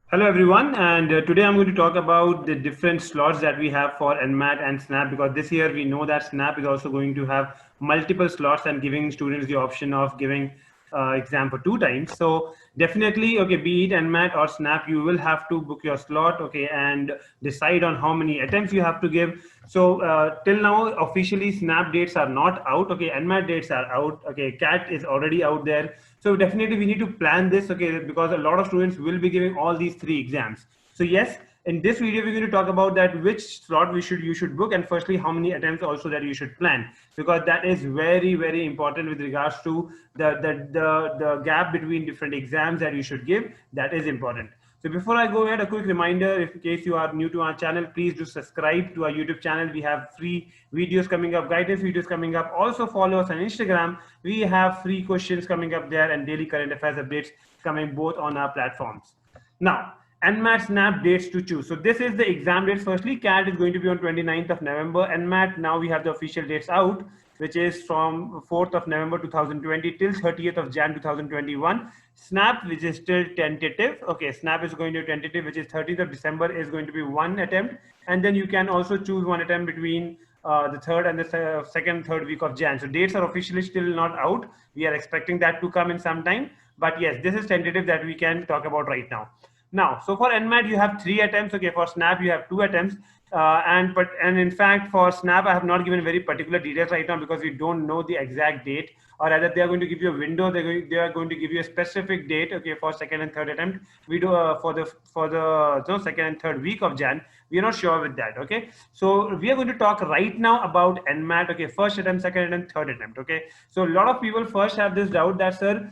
Hello everyone, and today I'm going to talk about the different slots that we have for NMAT and SNAP, because this year we know that SNAP is also going to have multiple slots and giving students the option of giving exam for 2 times. So definitely, okay, be it NMAT or SNAP, you will have to book your slot, okay, and decide on how many attempts you have to give. So till now, officially SNAP dates are not out, okay, NMAT dates are out, okay, CAT is already out there. So definitely we need to plan this, okay, because a lot of students will be giving all these 3 exams. So yes, in this video we're going to talk about that which slot you should book, and firstly how many attempts also that you should plan, because that is very important with regards to the gap between different exams that you should give. That is important. So before I go ahead, a quick reminder, if in case you are new to our channel, please do subscribe to our YouTube channel. We have free videos coming up, guidance videos coming up. Also follow us on Instagram. We have free questions coming up there and daily current affairs updates coming both on our platforms. Now, NMAT SNAP dates to choose. So this is the exam dates. Firstly, CAT is going to be on 29th of November. NMAT, now we have the official dates out, which is from 4th of November 2020 till 30th of Jan 2021. SNAP, which is still tentative. Okay, SNAP is going to be tentative, which is 30th of December is going to be one attempt. And then you can also choose one attempt between the third and the third week of Jan. So dates are officially still not out. We are expecting that to come in some time. But yes, this is tentative that we can talk about right now. Now, so for NMAT, you have 3 attempts. Okay, for SNAP, you have 2 attempts. And in fact, for SNAP, I have not given very particular details right now because we don't know the exact date, or rather they are going to give you a window. They are going to give you a specific date. Okay, for second and third attempt. We do for the second and third week of Jan. We are not sure with that. Okay, so we are going to talk right now about NMAT. Okay, first attempt, second attempt, third attempt. Okay, so a lot of people first have this doubt that, sir,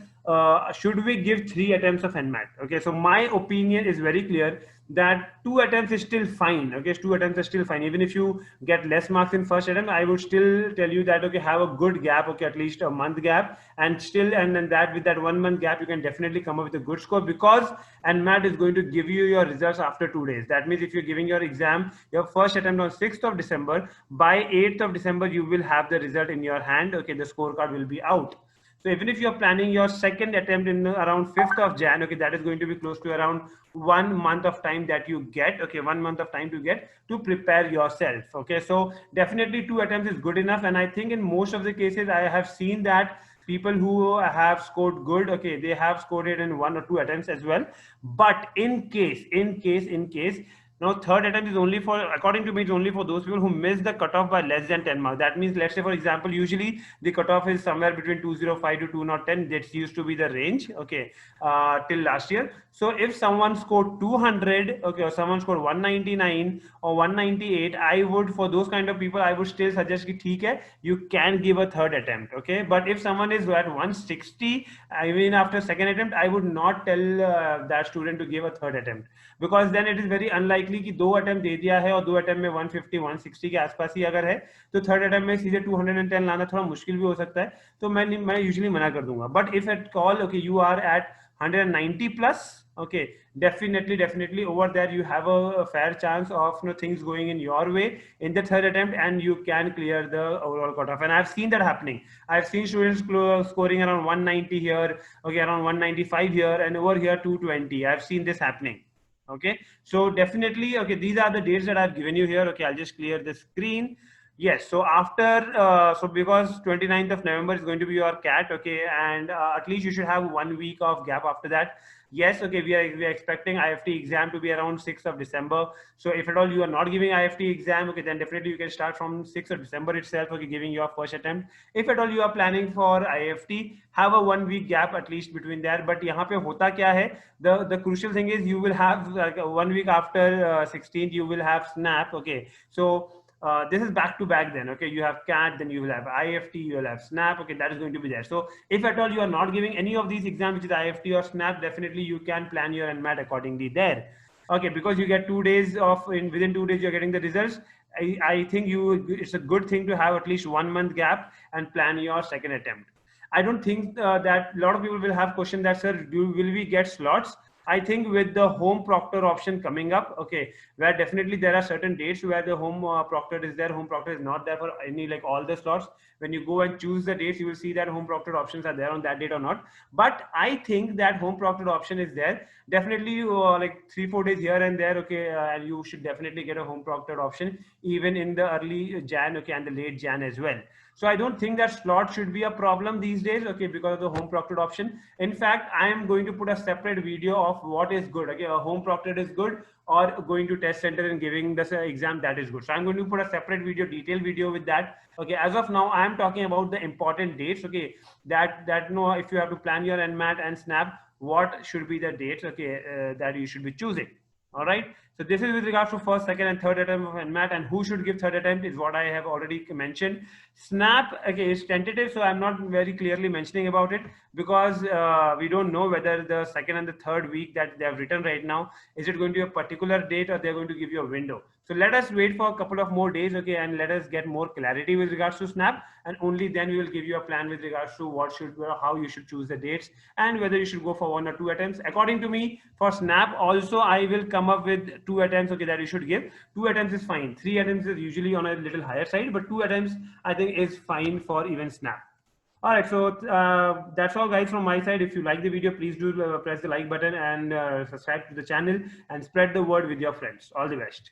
should we give 3 attempts of NMAT? Okay, so my opinion is very clear that 2 attempts is still fine. Okay, 2 attempts are still fine. Even if you get less marks in first attempt, I would still tell you that, okay, have a good gap, okay, at least a month gap, and still, and then that with that 1 month gap, you can definitely come up with a good score, because NMAT is going to give you your results after 2 days. That means if you're giving your exam, your first attempt on 6th of December, by 8th of December, you will have the result in your hand. Okay, the scorecard will be out. So even if you're planning your second attempt in around 5th of Jan, okay, that is going to be close to around 1 month of time that you get, okay, 1 month of time to get to prepare yourself. Okay, so definitely 2 attempts is good enough. And I think in most of the cases, I have seen that people who have scored good, okay, they have scored it in 1 or 2 attempts as well. But in case, now, third attempt is only for, according to me, it's only for those people who miss the cutoff by less than 10 marks. That means, let's say, for example, usually the cutoff is somewhere between 205 to 210. That used to be the range, okay, till last year. So if someone scored 200, okay, or someone scored 199 or 198, I would, for those kind of people, I would still suggest that, okay, you can give a third attempt, okay. But if someone is at 160, I mean, after second attempt, I would not tell that student to give a third attempt, because then it is very unlikely कि 2 attempt दे दिया है और 2 attempt में 150 160 के आसपास ही अगर है, तो थर्ड अटेम्प्ट में सीधे 210 लाना थोड़ा मुश्किल भी हो सकता है. तो मैं यूजुअली मना कर दूंगा. But if at call, okay, you are at 190 plus, okay, definitely over there you have a fair chance of, things going in your way in the third attempt, and you can clear the overall cutoff. And I've seen that happening. I've seen students scoring around 190 here, okay, around 195 here, and over here 220. I've seen this happening. Okay, so definitely, okay, these are the dates that I've given you here. Okay, I'll just clear the screen. Yes, so after, so because 29th of November is going to be your CAT, okay, and at least you should have 1 week of gap after that. Yes, okay, we are expecting IFT exam to be around 6th of December. So if at all you are not giving IFT exam, okay, then definitely you can start from 6th of December itself, okay, giving your first attempt. If at all you are planning for IFT, have a 1 week gap at least between there. But यहाँ पे होता क्या है, the crucial thing is you will have like 1 week after 16th, you will have SNAP, okay. So this is back to back then, okay. You have CAT, then you will have IFT, you will have SNAP, okay, that is going to be there. So if at all you are not giving any of these exams, which is IFT or SNAP, definitely you can plan your NMAT accordingly there, okay, because you get 2 days of, within 2 days you're getting the results. I think it's a good thing to have at least 1 month gap and plan your second attempt. I don't think that a lot of people will have question that, sir, will we get slots? I think with the home proctor option coming up, okay, where definitely there are certain dates where the home proctor is there, home proctor is not there for any, like all the slots. When you go and choose the dates, you will see that home proctor options are there on that date or not. But I think that home proctor option is there definitely, like 3-4 days here and there, okay, and you should definitely get a home proctor option even in the early Jan, okay, and the late Jan as well. So I don't think that slot should be a problem these days, okay, because of the home proctored option. In fact, I am going to put a separate video of what is good. Okay, a home proctored is good, or going to test center and giving this exam, that is good. So I'm going to put a separate video, detailed video with that. Okay, as of now, I am talking about the important dates. Okay, that no, if you have to plan your NMAT and SNAP, what should be the dates? Okay, that you should be choosing. All right. So this is with regards to first, second, and third attempt of NMAT, and who should give third attempt is what I have already mentioned. SNAP, okay, is tentative, so I'm not very clearly mentioning about it because we don't know whether the second and the third week that they have written right now, is it going to be a particular date or they're going to give you a window. So let us wait for a couple of more days, okay, and let us get more clarity with regards to SNAP, and only then we will give you a plan with regards to what should, how you should choose the dates, and whether you should go for 1 or 2 attempts. According to me, for SNAP also, I will come up with 2 attempts, okay, that you should give. 2 attempts is fine. 3 attempts is usually on a little higher side, but 2 attempts I think is fine for even SNAP. All right, so that's all, guys, from my side. If you like the video, please do press the like button and subscribe to the channel and spread the word with your friends. All the best.